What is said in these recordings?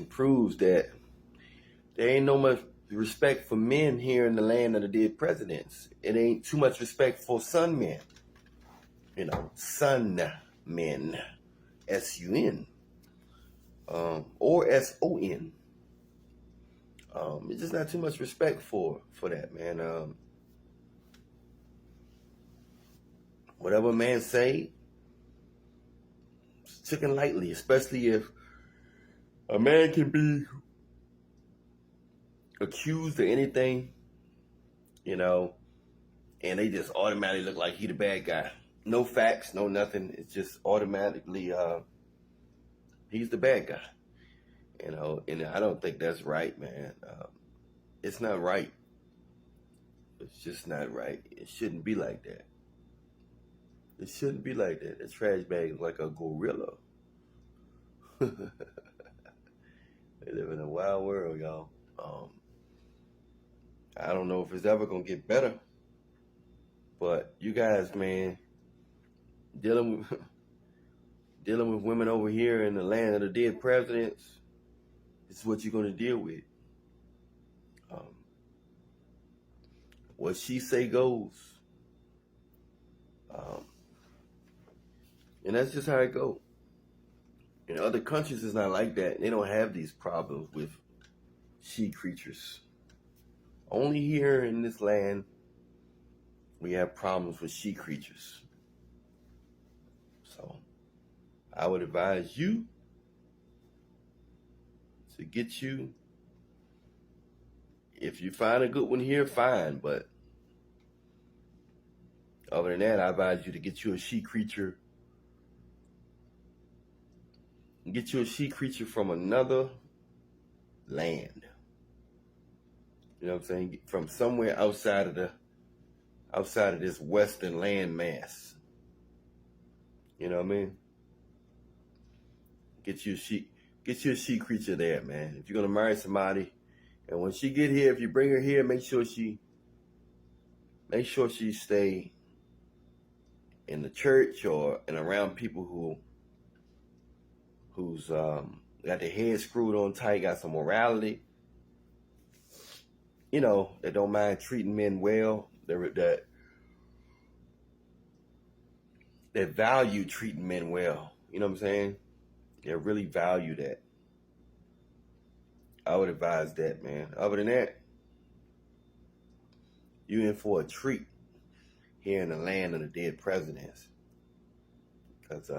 proves that there ain't no much respect for men here in the land of the dead presidents. It ain't too much respect for sun men. Sun men, S-U-N, or S-O-N. It's just not too much respect for that, man. Whatever a man say, it's taken lightly, especially if a man can be accused of anything, and they just automatically look like he the bad guy. No facts, no nothing. It's just automatically he's the bad guy. And I don't think that's right, man. It's not right. It's just not right. It shouldn't be like that. It shouldn't be like that. The trash bag is like a gorilla. They live in a wild world, y'all. I don't know if it's ever gonna get better, but you guys, man, dealing with women over here in the land of the dead presidents, this is what you're gonna deal with. What she say goes, and that's just how it goes. In other countries, it's not like that. They don't have these problems with she creatures. Only here in this land, we have problems with she creatures. So, I would advise you to get you, if you find a good one here, fine. But other than that, I advise you to get you a she creature. Get you a she creature from another land. You know what I'm saying? From somewhere outside of this Western land mass. You know what I mean? Get you a she creature there, man. If you're gonna marry somebody, and when she get here, if you bring her here, make sure she stay in the church or and around people who's got their head screwed on tight, got some morality. That don't mind treating men well, that value treating men well. You know what I'm saying? They really value that. I would advise that, man. Other than that, you in for a treat here in the land of the dead presidents. Because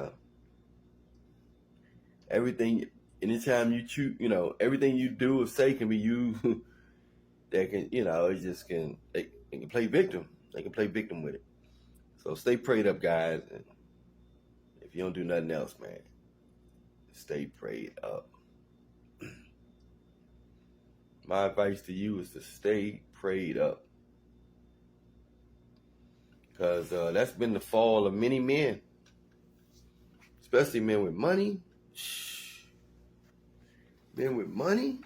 anytime you choose, everything you do or say can be used. They can, they can play victim. They can play victim with it. So stay prayed up, guys. And if you don't do nothing else, man, stay prayed up. My advice to you is to stay prayed up. Because that's been the fall of many men. Especially men with money. Men with money.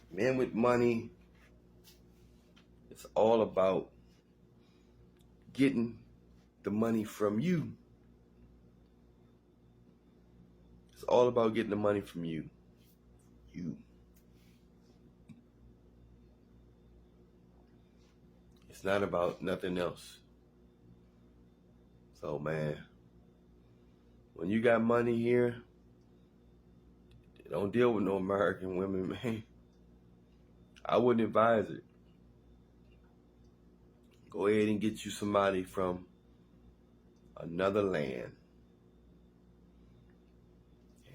Men with money, it's all about getting the money from you. It's all about getting the money from you. It's not about nothing else. So, man, when you got money here, don't deal with no American women, man. I wouldn't advise it. Go ahead and get you somebody from another land.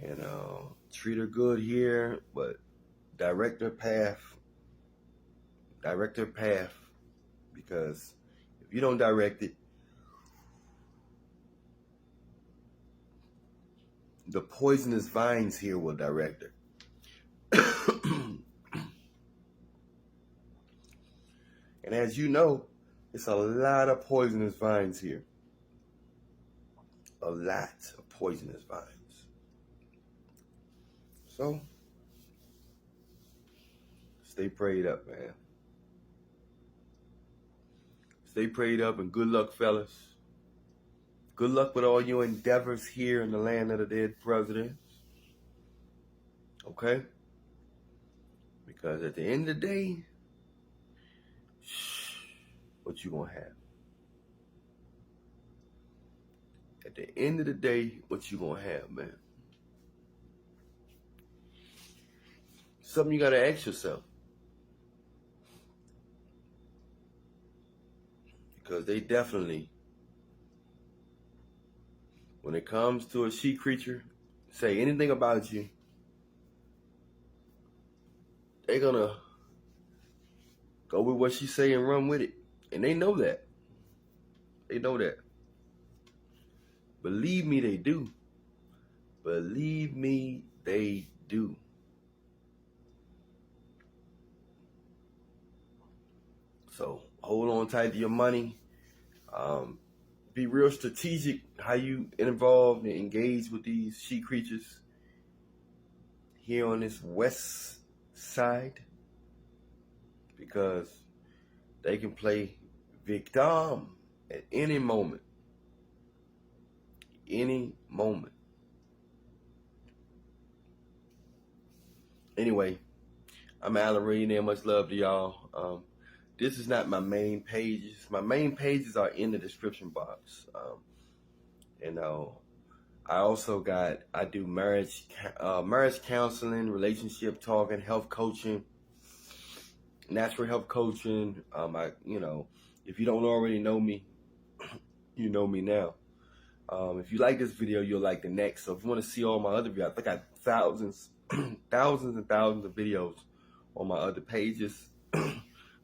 And treat her good here, but direct her path. Because if you don't direct it, the poisonous vines here will direct her. And as you know, it's a lot of poisonous vines here. A lot of poisonous vines. So, stay prayed up, man. Stay prayed up and good luck, fellas. Good luck with all your endeavors here in the land of the dead presidents. Okay? Because at the end of the day, what you gonna have? At the end of the day, what you gonna have, man? Something you gotta ask yourself. Because they definitely, when it comes to a she creature, say anything about you, they're gonna go with what she say and run with it. And they know that. They know that. Believe me, they do. Believe me, they do. So hold on tight to your money. Be real strategic how you involve and engage with these she creatures here on this west side, because they can play victim at any moment. Any moment. Anyway, I'm Allan Reallionaire. Much love to y'all. This is not my main pages. My main pages are in the description box. I also I do marriage counseling, relationship talking, health coaching, natural health coaching. If you don't already know me, you know me now. If you like this video, you'll like the next. So if you want to see all my other videos, I think I got thousands and thousands of videos on my other pages.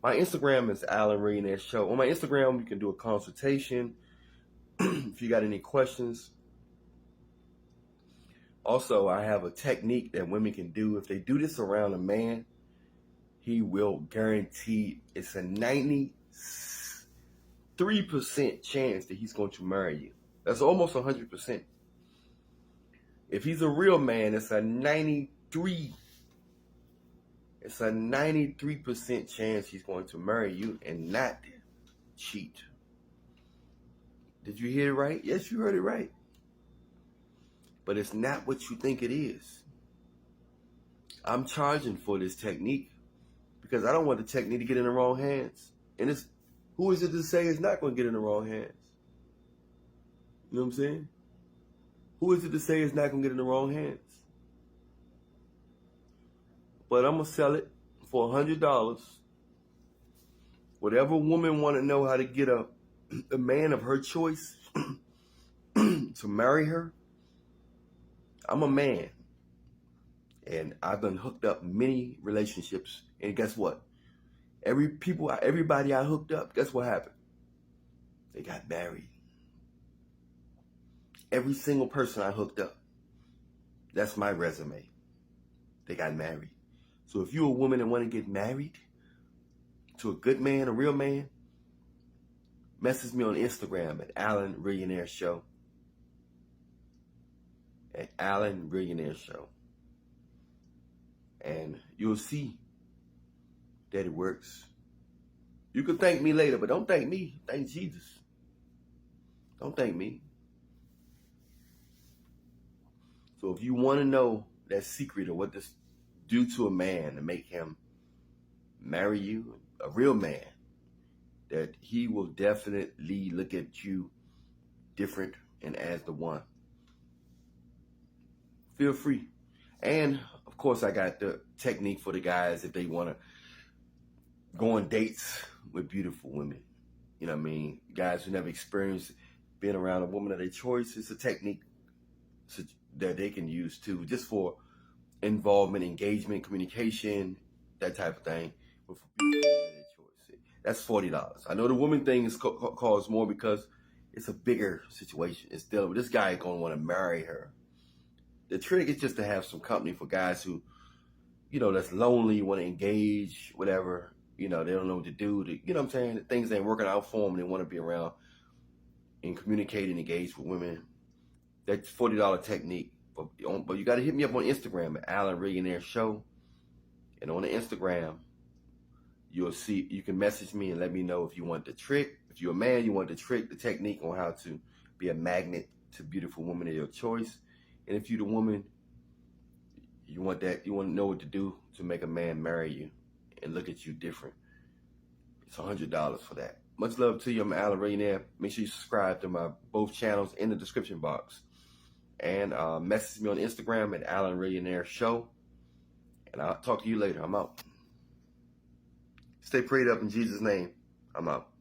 My Instagram is Allan Reallionaire Show. On my Instagram, you can do a consultation if you got any questions. Also, I have a technique that women can do. If they do this around a man, he will guarantee it's a 93% chance that he's going to marry you. That's almost 100%. If he's a real man, it's a 93% chance he's going to marry you and not cheat. Did you hear it right? Yes, you heard it right. But it's not what you think it is. I'm charging for this technique because I don't want the technique to get in the wrong hands. And who is it to say it's not going to get in the wrong hands? You know what I'm saying? Who is it to say it's not going to get in the wrong hands? But I'm going to sell it for $100. Whatever woman want to know how to get a man of her choice to marry her, I'm a man. And I've been hooked up many relationships. And guess what? Everybody I hooked up, guess what happened? They got married. Every single person I hooked up, that's my resume. They got married. So if you're a woman and want to get married to a good man, a real man, message me on Instagram at Allan Reallionaire Show. At Allan Reallionaire Show. And you'll see that it works. You can thank me later, but don't thank me. Thank Jesus. Don't thank me. So if you want to know that secret of what this do to a man to make him marry you, a real man, that he will definitely look at you different and as the one, feel free. And of course, I got the technique for the guys if they want to go on dates with beautiful women. You know what I mean? Guys who never experienced being around a woman of their choice. It's a technique that they can use too, just for involvement, engagement, communication, that type of thing. But for beautiful women of their choice, that's $40. I know the woman thing is costs more because it's a bigger situation. It's dealing with this guy going to want to marry her. The trick is just to have some company for guys who, that's lonely, want to engage, whatever. They don't know what to do. You know what I'm saying? Things ain't working out for them. They want to be around and communicate and engage with women. That's $40 technique. But you got to hit me up on Instagram at Allan Reallionaire Show. And on the Instagram, you'll see, you can message me and let me know if you want the trick. If you're a man, you want the trick, the technique on how to be a magnet to beautiful women of your choice. And if you're the woman, you want to know what to do to make a man marry you and look at you different. It's $100 for that. Much love to you. I'm Allan Reallionaire. Make sure you subscribe to my both channels in the description box. And message me on Instagram at Allan Reallionaire Show. And I'll talk to you later. I'm out. Stay prayed up in Jesus' name. I'm out.